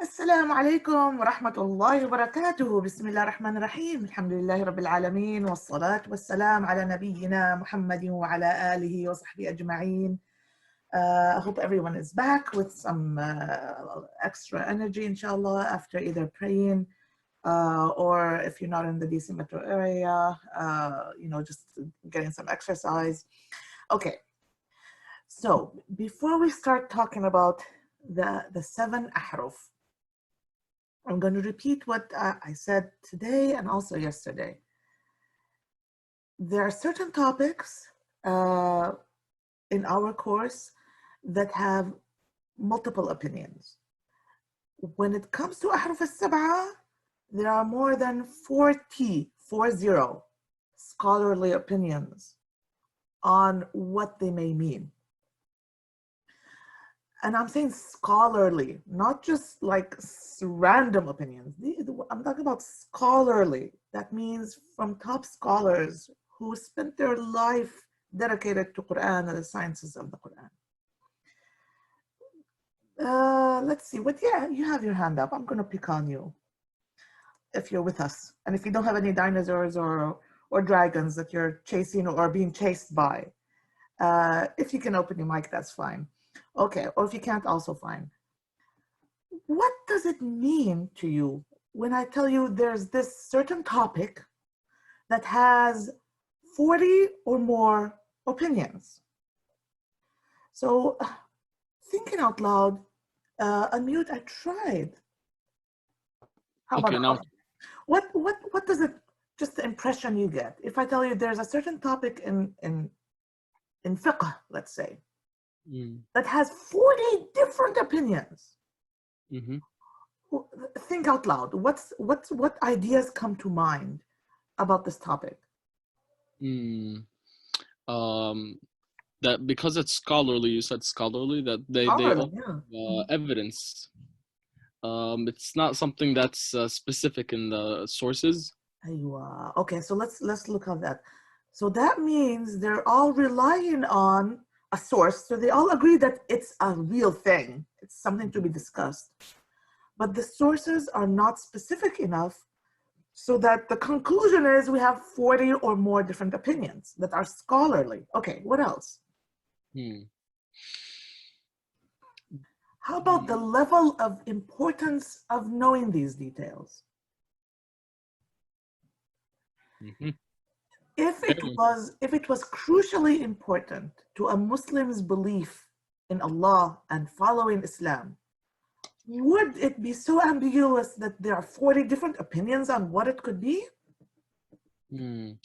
السلام عليكم ورحمة الله وبركاته. بسم الله الرحمن الرحيم. الحمد لله رب العالمين والصلاة والسلام على نبينا محمد وعلى آله وصحبه أجمعين. I hope everyone is back with some extra energy, inshallah, after either praying or if you're not in the DC metro area, just getting some exercise. Okay, so before we start talking about the 7 ahruf, I'm going to repeat what I said today and also yesterday. There are certain topics in our course that have multiple opinions. When it comes to ahruf al-sab'a, there are more than 40 scholarly opinions on what they may mean. And I'm saying scholarly, not just like random opinions. I'm talking about scholarly. That means from top scholars who spent their life dedicated to Qur'an and the sciences of the Qur'an. Let's see, you have your hand up. I'm gonna pick on you if you're with us. And if you don't have any dinosaurs or dragons that you're chasing or being chased by, if you can open your mic, that's fine. Okay, or if you can't, also fine. What does it mean to you when I tell you there's this certain topic that has 40 or more opinions? So thinking out loud, unmute, I tried. How okay, about now what does it, just the impression you get if I tell you there's a certain topic in fiqh, let's say, that has 40 different opinions? mm-hmm. Think out loud. What ideas come to mind about this topic? That because it's scholarly, you said scholarly, that they all evidence. It's not something that's specific in the sources. Okay, so let's look at that. So that means they're all relying on a source, so they all agree that it's a real thing. It's something to be discussed. But the sources are not specific enough so that the conclusion is we have 40 or more different opinions that are scholarly. Okay, what else? How about the level of importance of knowing these details? If it was crucially important to a Muslim's belief in Allah and following Islam, would it be so ambiguous that there are 40 different opinions on what it could be?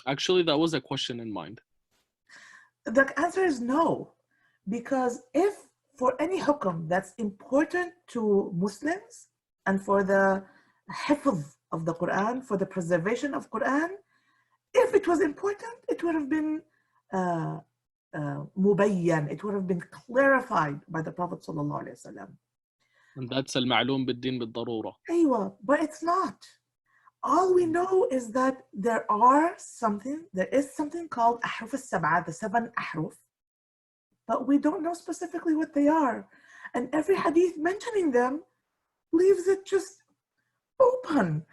Actually, that was a question in mind. The answer is no, because if for any hukum that's important to Muslims and for the hifz of the Quran, for the preservation of Quran, if it was important, it would have been mubayyan, it would have been clarified by the Prophet sallallahu alaihi wasallam. And that's al-ma'loom bid-din bid-darura. Aywa, but it's not. All we know is that there is something called ahruf al-sab'a, the 7 ahruf, but we don't know specifically what they are. And every hadith mentioning them leaves it just open.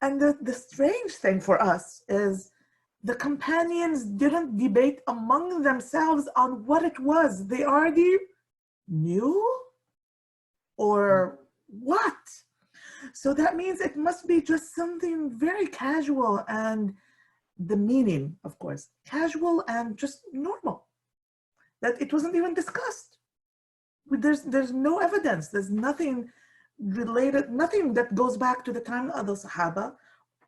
And the strange thing for us is the companions didn't debate among themselves on what it was. They already knew, or what? So that means it must be just something very casual, and the meaning, of course, casual and just normal, that it wasn't even discussed. There's no evidence. There's nothing related, nothing that goes back to the time of the Sahaba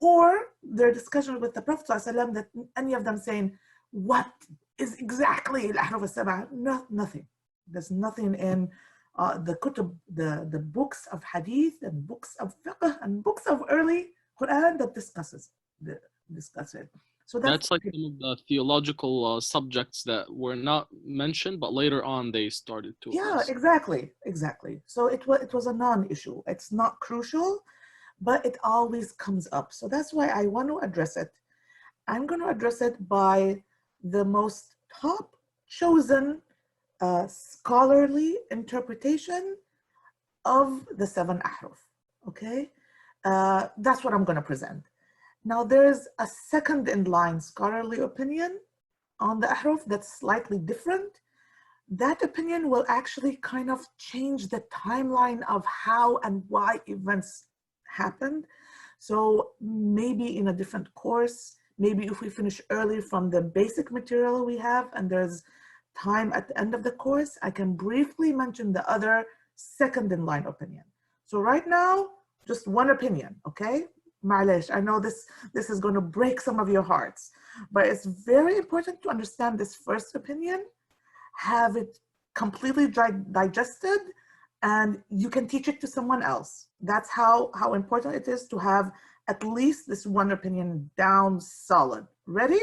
or their discussion with the Prophet ﷺ, that any of them saying, what is exactly al-ahruf al-sab'a? Nothing. There's nothing in the kutub, the books of hadith and books of fiqh and books of early Quran that discuss it. So that's like some of the theological subjects that were not mentioned, but later on they started to. Yeah, exactly. So it was a non-issue. It's not crucial, but it always comes up. So that's why I want to address it. I'm going to address it by the most top chosen scholarly interpretation of the 7 ahruf. okay? That's what I'm going to present. Now, there's a second in line scholarly opinion on the ahruf that's slightly different. That opinion will actually kind of change the timeline of how and why events happened. So maybe in a different course, maybe if we finish early from the basic material we have and there's time at the end of the course, I can briefly mention the other second in line opinion. So right now, just one opinion, okay? Ma'alesh, I know this is going to break some of your hearts, but it's very important to understand this first opinion, have it completely digested, and you can teach it to someone else. That's how important it is to have at least this one opinion down solid. Ready?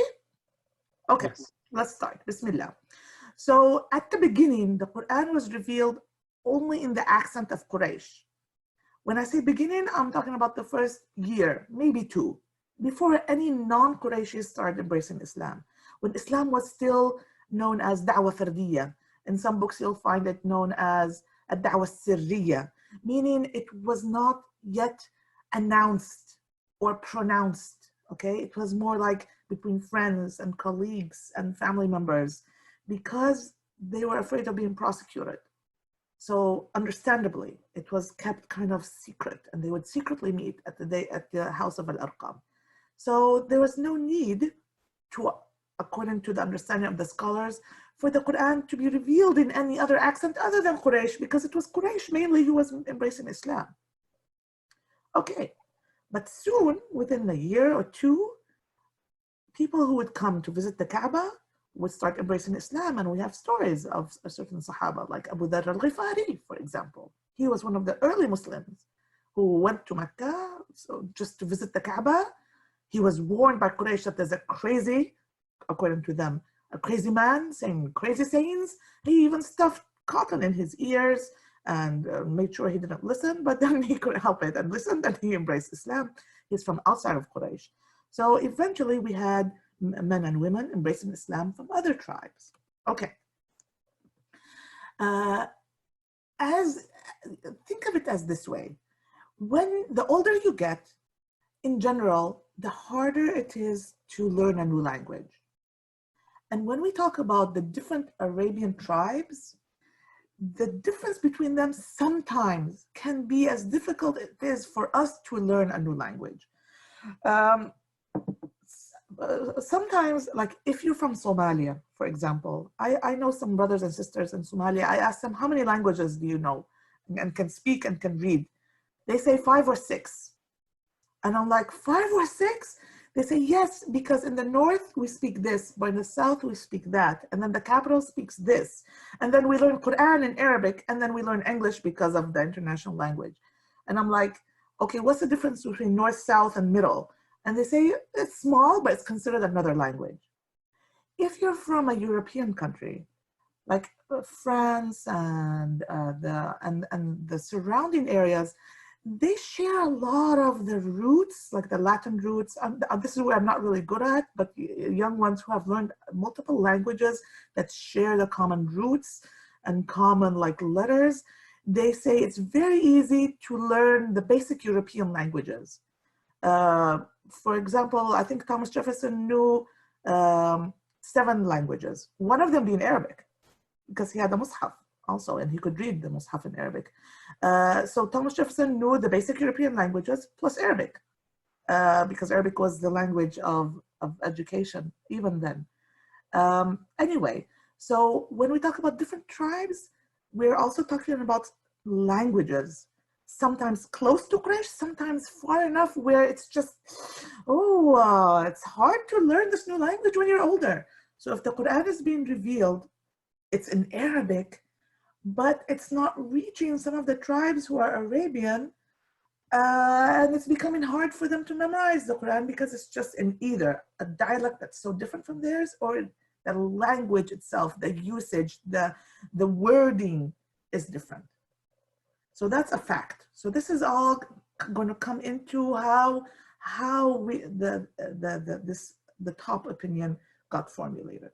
Okay, yes. Let's start. Bismillah. So at the beginning, the Quran was revealed only in the accent of Quraysh. When I say beginning, I'm talking about the first year, maybe two, before any non-Qurayshis started embracing Islam. When Islam was still known as Da'wah Fardiyya. In some books, you'll find it known as Da'wah Sirriyya, meaning it was not yet announced or pronounced, okay? It was more like between friends and colleagues and family members because they were afraid of being prosecuted. So understandably, it was kept kind of secret, and they would secretly meet at the house of Al-Arqam. So there was no need to, according to the understanding of the scholars, for the Quran to be revealed in any other accent other than Quraysh, because it was Quraysh mainly who was embracing Islam. Okay, but soon, within a year or two, people who would come to visit the Kaaba would start embracing Islam, and we have stories of a certain Sahaba, like Abu Dharr al-Ghifari, for example. He was one of the early Muslims who went to Mecca just to visit the Kaaba. He was warned by Quraysh that there's a crazy, according to them, a crazy man saying crazy sayings. He even stuffed cotton in his ears and made sure he didn't listen, but then he couldn't help it and listened, and he embraced Islam. He's from outside of Quraysh. So eventually we had men and women embracing Islam from other tribes. Okay. Think of it as this way. When the older you get, in general, the harder it is to learn a new language. And when we talk about the different Arabian tribes, the difference between them sometimes can be as difficult as it is for us to learn a new language. Sometimes, like if you're from Somalia, for example, I know some brothers and sisters in Somalia. I ask them, how many languages do you know and can speak and can read? They say 5 or 6. And I'm like, 5 or 6? They say, yes, because in the north we speak this, but in the south we speak that. And then the capital speaks this. And then we learn Qur'an in Arabic, and then we learn English because of the international language. And I'm like, okay, what's the difference between north, south, and middle? And they say it's small, but it's considered another language. If you're from a European country, like France and the surrounding areas, they share a lot of the roots, like the Latin roots. This is where I'm not really good at, but young ones who have learned multiple languages that share the common roots and common like letters, they say it's very easy to learn the basic European languages. For example, I think Thomas Jefferson knew 7 languages, one of them being Arabic, because he had the Mushaf also, and he could read the Mushaf in Arabic. So Thomas Jefferson knew the basic European languages plus Arabic, because Arabic was the language of education even then. Anyway, so when we talk about different tribes, we're also talking about languages, sometimes close to Quraysh, sometimes far enough where it's just, it's hard to learn this new language when you're older. So if the Quran is being revealed, it's in Arabic, but it's not reaching some of the tribes who are Arabian, and it's becoming hard for them to memorize the Quran because it's just in either a dialect that's so different from theirs, or the language itself, the usage, the wording is different. So that's a fact. So this is all going to come into how the top opinion got formulated.